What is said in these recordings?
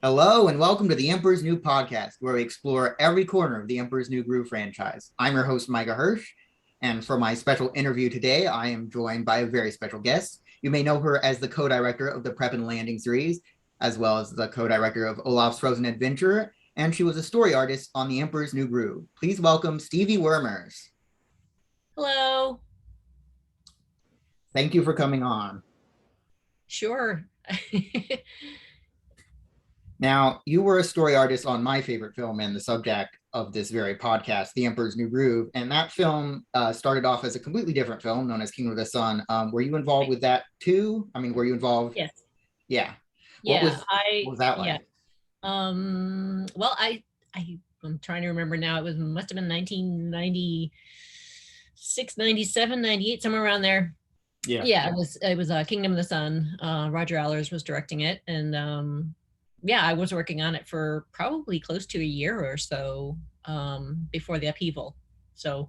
Hello and welcome to the Emperor's New Podcast, where we explore every corner of the Emperor's New Groove franchise. I'm your host, Micah Hirsch, and for my special interview today, I am joined by a very special guest. You may know her as the co-director of the Prep and Landing series, as well as the co-director of Olaf's Frozen Adventure, and she was a story artist on the Emperor's New Groove. Please welcome Stevie Wermers. Hello. Thank you for coming on. Sure. Now, you were a story artist on my favorite film and the subject of this very podcast, The Emperor's New Groove. And that film started off as a completely different film known as Kingdom of the Sun. Were you involved with that too? I mean, were you involved? Yes. Yeah. Yeah. What was that like? Well, I'm trying to remember now. Must have been 1996, 97, 98, somewhere around there. Yeah. Yeah, it was Kingdom of the Sun. Roger Allers was directing it. And I was working on it for probably close to a year or so before the upheaval. So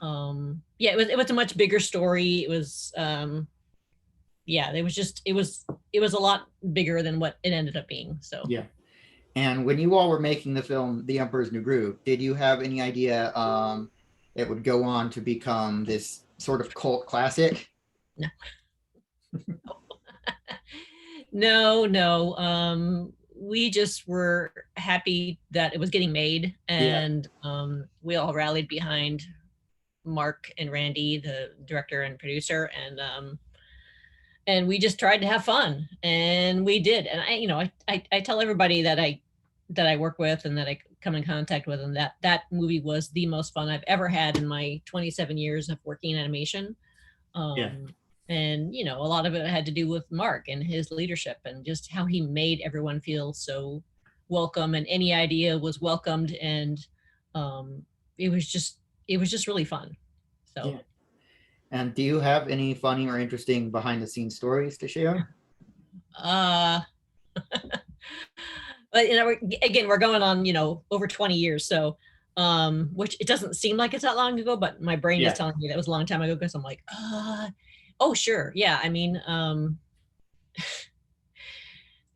it was a much bigger story. It was it was a lot bigger than what it ended up being. So yeah. And when you all were making the film The Emperor's New Groove, did you have any idea it would go on to become this sort of cult classic? No. No. We just were happy that it was getting made, and we all rallied behind Mark and Randy, the director and producer, and we just tried to have fun, and we did. And I tell everybody that I work with and that I come in contact with, and that movie was the most fun I've ever had in my 27 years of working in animation. And a lot of it had to do with Mark and his leadership and just how he made everyone feel so welcome, and any idea was welcomed, and it was just really fun. So yeah. And do you have any funny or interesting behind the scenes stories to share? But we're going on over 20 years, so which it doesn't seem like it's that long ago, but my brain is telling me that was a long time ago, because I'm like, oh, sure. Yeah. I mean,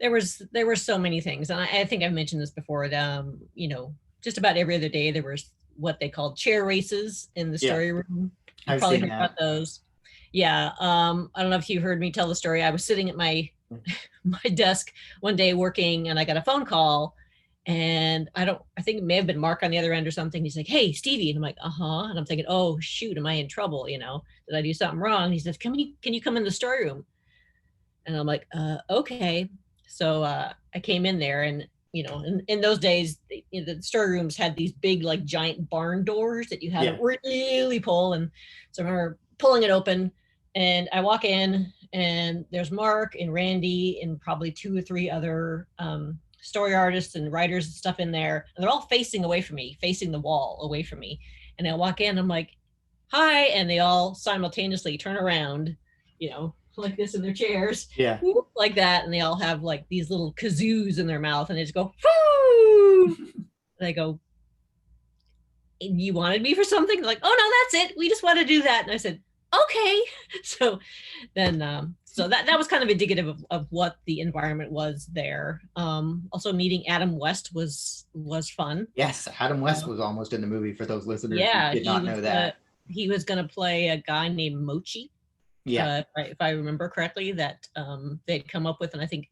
there were so many things. And I think I've mentioned this before. Just about every other day, there was what they called chair races in the story room. I've probably heard about those. Yeah. I don't know if you heard me tell the story. I was sitting at my desk one day working, and I got a phone call. And I think it may have been Mark on the other end or something. He's like, "Hey, Stevie." And I'm like, "Uh-huh." And I'm thinking, "Oh, shoot, am I in trouble? Did I do something wrong?" He says, can you come in the story room? And I'm like, okay. So I came in there, and, in those days, the story rooms had these big, like, giant barn doors that you had to really pull. And so I remember pulling it open, and I walk in, and there's Mark and Randy and probably 2 or 3 other story artists and writers and stuff in there, and they're all facing away from me, facing the wall away from me. And I walk in, I'm like, "Hi," and they all simultaneously turn around, like this in their chairs, like that, and they all have like these little kazoos in their mouth, and they just go, "Woo!" And I go, "You wanted me for something?" They're like, "Oh no, that's it. We just want to do that." And I said, "Okay." So then so that was kind of indicative of what the environment was there. Also meeting Adam West was fun. Yes, Adam West was almost in the movie, for those listeners who did not know that. He was going to play a guy named Mochi. Yeah. If I remember correctly, that they'd come up with, and I think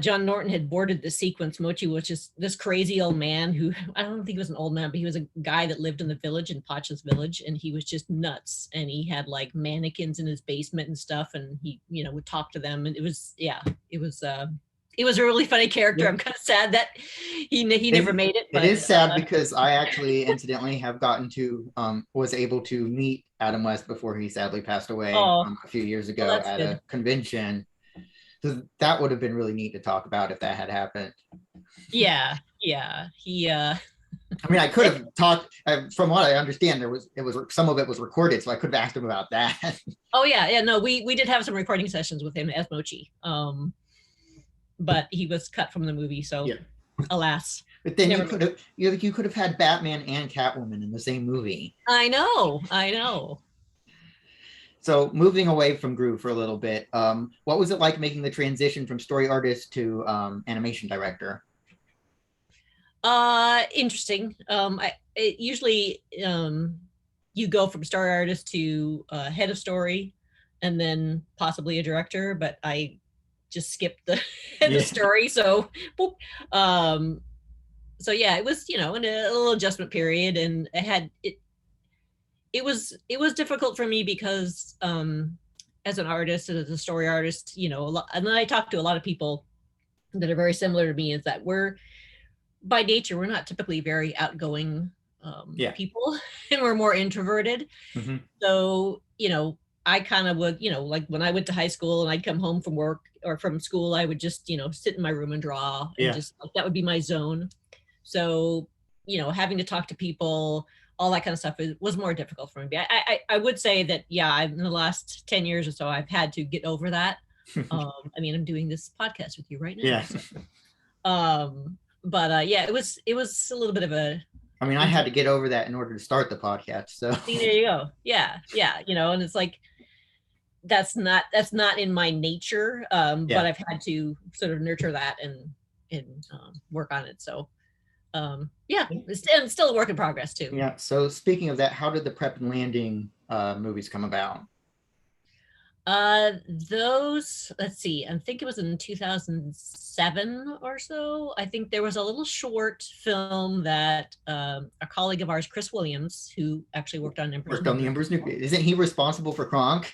John Norton had boarded the sequence. Mochi was just this crazy old man who, I don't think he was an old man, but he was a guy that lived in the village, in Pacha's village, and he was just nuts. And he had like mannequins in his basement and stuff, and he, would talk to them. And it was a really funny character. I'm kind of sad that he never made it. But, it is sad because I actually incidentally have was able to meet Adam West before he sadly passed away a few years ago at a convention. So that would have been really neat to talk about if that had happened. Yeah. He I mean, I could have talked, from what I understand, some of it was recorded, so I could have asked him about that. Oh yeah. No, we did have some recording sessions with him as Mochi. But he was cut from the movie, so alas. But then you could have had Batman and Catwoman in the same movie. I know. So moving away from Groove for a little bit, what was it like making the transition from story artist to animation director? Interesting. It usually you go from story artist to head of story, and then possibly a director. But I just skipped the head of story, so boop. So yeah, it was in a little adjustment period, and it was difficult for me because as an artist, as a story artist, a lot, and then I talked to a lot of people that are very similar to me, is that we're by nature, we're not typically very outgoing people, and we're more introverted. Mm-hmm. So, I kind of would, like when I went to high school and I'd come home from work or from school, I would just, sit in my room and draw, and just like, that would be my zone. So, having to talk to people, all that kind of stuff was more difficult for me. I would say that, in the last 10 years or so, I've had to get over that. I'm doing this podcast with you right now. Yeah. So, but it was a little bit of a. I had to get over that in order to start the podcast. So see, there you go. Yeah, and it's like that's not in my nature. But I've had to sort of nurture that and work on it. So it's still a work in progress too. Yeah. So speaking of that, how did the Prep and Landing movies come about? Those, let's see, I think it was in 2007 or so. I think there was a little short film that a colleague of ours, Chris Williams, who actually worked on the Emperor's New Groove. Isn't he responsible for Kronk?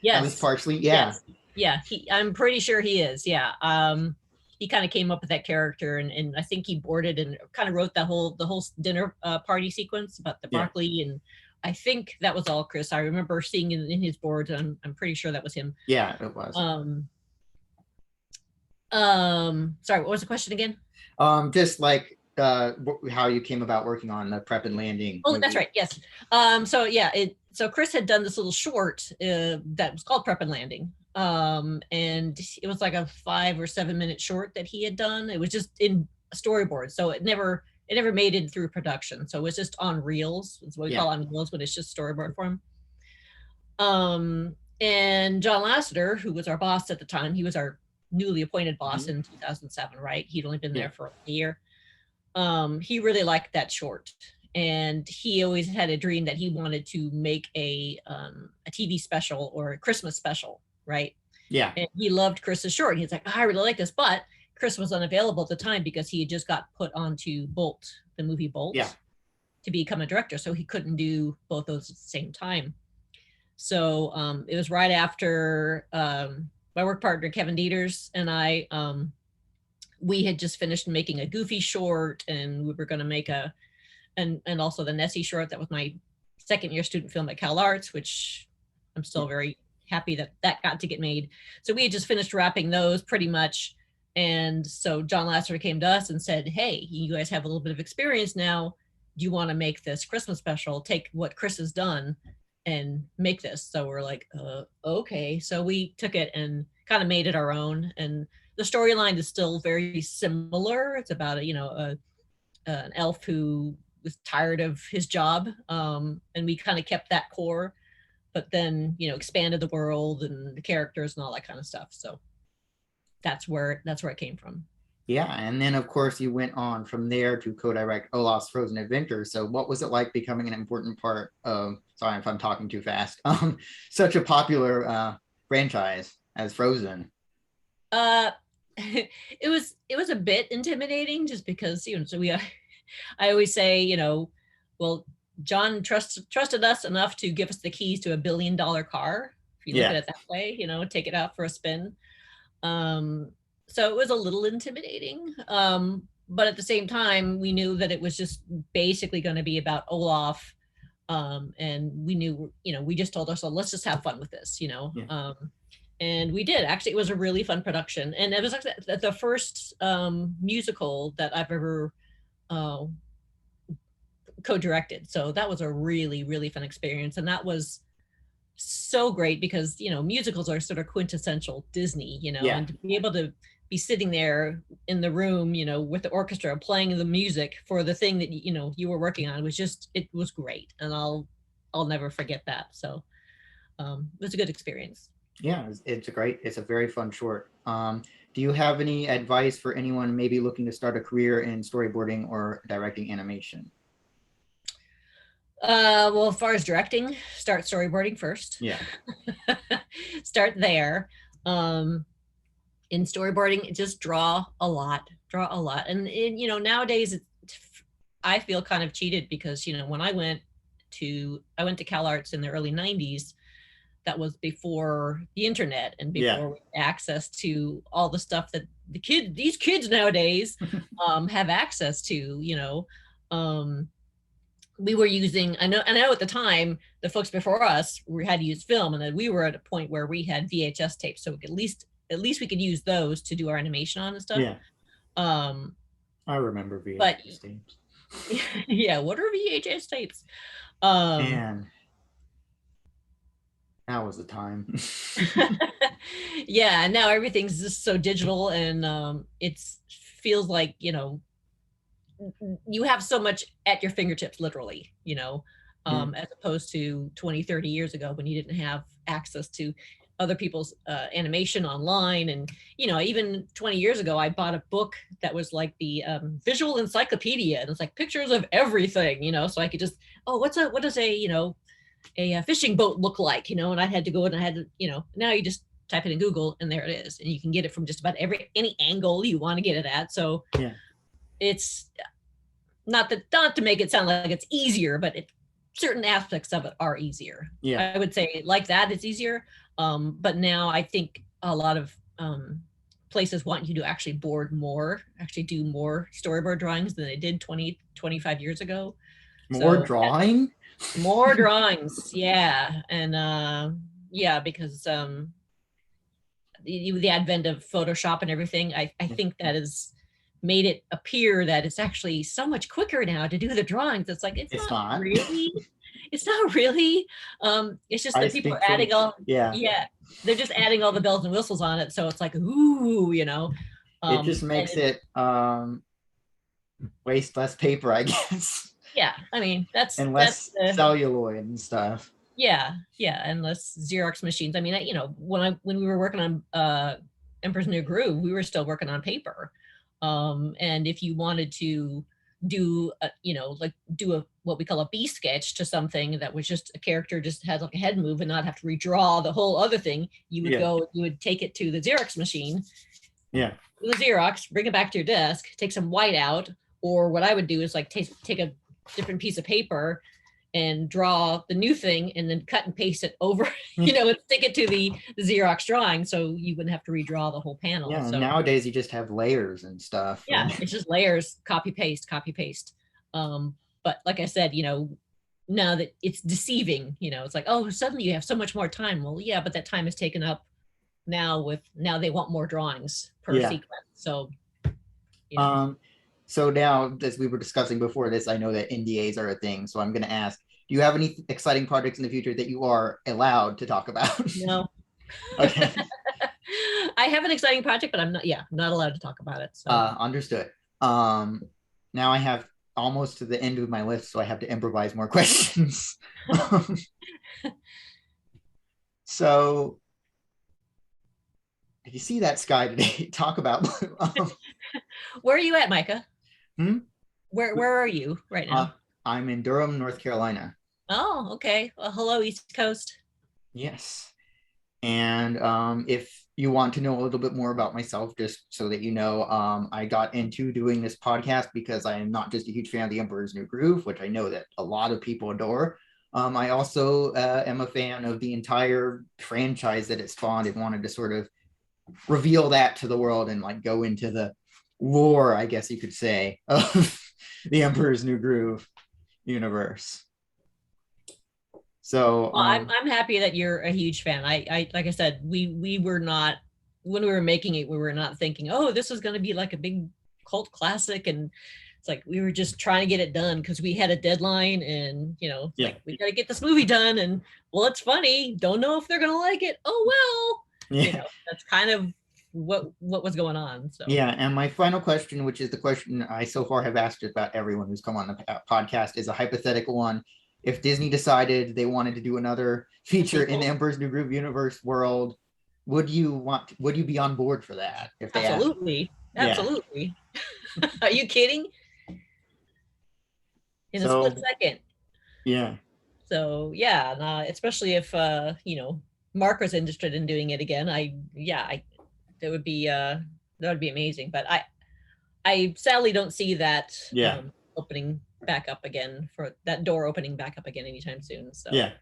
Yes. At least partially. Yeah. Yes. Yeah. I'm pretty sure he is. Yeah. He kind of came up with that character, and I think he boarded and kind of wrote the whole dinner party sequence about the broccoli, and I think that was all Chris. I remember seeing it in his boards, and I'm pretty sure that was him. Yeah, it was. Sorry, what was the question again? Just like how you came about working on the Prep and Landing. Oh, movie. That's right. Yes. So Chris had done this little short that was called Prep and Landing. And it was like a 5 or 7 minute short that he had done. It was just in storyboard, so it never made it through production. So it was just on reels. That's what we call on reels when it's just storyboard form. And John Lasseter, who was our boss at the time, he was our newly appointed boss in 2007, right? He'd only been there for a year. He really liked that short. And he always had a dream that he wanted to make a TV special or a Christmas special, right? Yeah. And he loved Chris's short. He's like, I really like this, but Chris was unavailable at the time because he had just got put onto Bolt, the movie Bolt, to become a director. So he couldn't do both those at the same time. So it was right after my work partner, Kevin Dieters, and I, we had just finished making a Goofy short, and we were going to make and also the Nessie short. That was my second year student film at Cal Arts, which I'm still very happy that got to get made. So we had just finished wrapping those pretty much. And so John Lasseter came to us and said, hey, you guys have a little bit of experience now. Do you want to make this Christmas special? Take what Chris has done and make this. So we're like, okay. So we took it and kind of made it our own. And the storyline is still very similar. It's about an elf who was tired of his job. And we kind of kept that core, but then, expanded the world and the characters and all that kind of stuff. So that's where it came from. Yeah, and then of course you went on from there to co-direct Olaf's Frozen Adventure. So what was it like becoming an important part of, sorry if I'm talking too fast, such a popular franchise as Frozen? It was a bit intimidating just because, I always say, well, John trusted us enough to give us the keys to $1 billion car. If you look at it that way, take it out for a spin. So it was a little intimidating. But at the same time, we knew that it was just basically going to be about Olaf. And we knew, we just told ourselves, let's just have fun with this, and we did. Actually, it was a really fun production. And it was actually the first musical that I've ever co-directed. So that was a really, really fun experience. And that was so great because, musicals are sort of quintessential Disney, and to be able to be sitting there in the room, with the orchestra playing the music for the thing that, you were working on it was great. And I'll never forget that. So it was a good experience. Yeah, it's a very fun short. Do you have any advice for anyone maybe looking to start a career in storyboarding or directing animation? Well, as far as directing, start storyboarding first. Yeah. Start there. In storyboarding, just draw a lot. And nowadays I feel kind of cheated because, when I went to Cal Arts in the early 90s, that was before the internet and before access to all the stuff that these kids nowadays have access to. We were using, I know at the time the folks before us, we had to use film, and then we were at a point where we had VHS tapes, so at least we could use those to do our animation on and stuff. I remember VHS tapes. Yeah, what are VHS tapes? Man, that was the time. Yeah, now everything's just so digital, and it feels like you have so much at your fingertips, literally, as opposed to 20, 30 years ago when you didn't have access to other people's animation online. And, even 20 years ago, I bought a book that was like the visual encyclopedia, and it's like pictures of everything, so I could just, what does a fishing boat look like, and I had to go and I had to, now you just type it in Google and there it is. And you can get it from just about any angle you want to get it at. So it's not to make it sound like it's easier, but certain aspects of it are easier. I would say like that it's easier. But now I think a lot of places want you to actually do more storyboard drawings than they did 20, 25 years ago. More drawings. Yeah. And because the advent of Photoshop and everything, I think that has made it appear that it's actually so much quicker now to do the drawings. It's like it's not really. It's not really. It's just that people are adding they're just adding all the bells and whistles on it, so it's like ooh, it just makes it waste less paper, I guess. Yeah, I mean that's less celluloid and stuff. Yeah, and less Xerox machines. I mean, when we were working on Emperor's New Groove, we were still working on paper. And if you wanted to do what we call a B sketch to something that was just a character just had like a head move and not have to redraw the whole other thing, you would take it to the Xerox machine. Yeah. The Xerox, bring it back to your desk, take some white out, or what I would do is like take a different piece of paper and draw the new thing and then cut and paste it over, and stick it to the Xerox drawing so you wouldn't have to redraw the whole panel. Yeah, so nowadays you just have layers and stuff. Yeah, it's just layers, copy, paste. But like I said, now that it's deceiving, it's like, oh, suddenly you have so much more time. Well, yeah, but that time is taken up now they want more drawings per sequence. So, So now, as we were discussing before this, I know that NDAs are a thing. So I'm going to ask, do you have any exciting projects in the future that you are allowed to talk about? No. Okay. I have an exciting project, but I'm not allowed to talk about it. So. Understood. Now I have almost to the end of my list, so I have to improvise more questions. So, did you see that sky today? Talk about blue. Where are you at, Micah? Where are you right now? I'm in Durham, North Carolina. Oh, okay. Well, hello, East Coast. Yes. And if you want to know a little bit more about myself, just so that you know, I got into doing this podcast because I am not just a huge fan of The Emperor's New Groove, which I know that a lot of people adore. I also am a fan of the entire franchise that it spawned and wanted to sort of reveal that to the world and like go into the lore, I guess you could say, of The Emperor's New Groove universe. So well, I'm happy that you're a huge fan. I like I said, we were not, when we were making it, we were not thinking, oh, this is going to be like a big cult classic, and it's like we were just trying to get it done because we had a deadline, and like we got to get this movie done, and well, it's funny, don't know if they're going to like it. Oh well, that's kind of what was going on. So and my final question, which is the question I so far have asked about everyone who's come on the podcast, is a hypothetical one. if Disney decided they wanted to do another feature in the Emperor's New Groove universe world, would you be on board for that if they absolutely asked? Absolutely. Are you kidding? In a split second. Yeah. So yeah, especially if Mark was interested in doing it again, that would be amazing. But I sadly don't see that opening back up again, for that door opening back up again anytime soon. So yeah.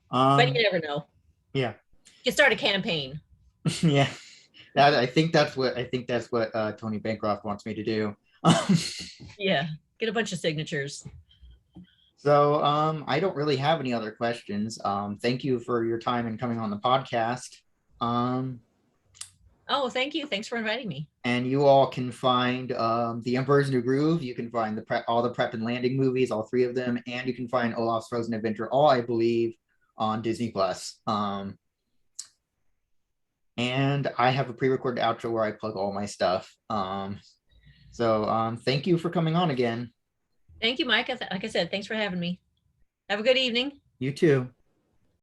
But you never know. Yeah. You can start a campaign. Yeah. I think that's what Tony Bancroft wants me to do. Yeah. Get a bunch of signatures. So I don't really have any other questions. Thank you for your time and coming on the podcast. Oh, thank you. Thanks for inviting me. And you all can find The Emperor's New Groove. You can find all the Prep and Landing movies, all 3 of them, and you can find Olaf's Frozen Adventure, all I believe, on Disney Plus. And I have a pre-recorded outro where I plug all my stuff. So thank you for coming on again. Thank you, Mike. Like I said, thanks for having me. Have a good evening. You too.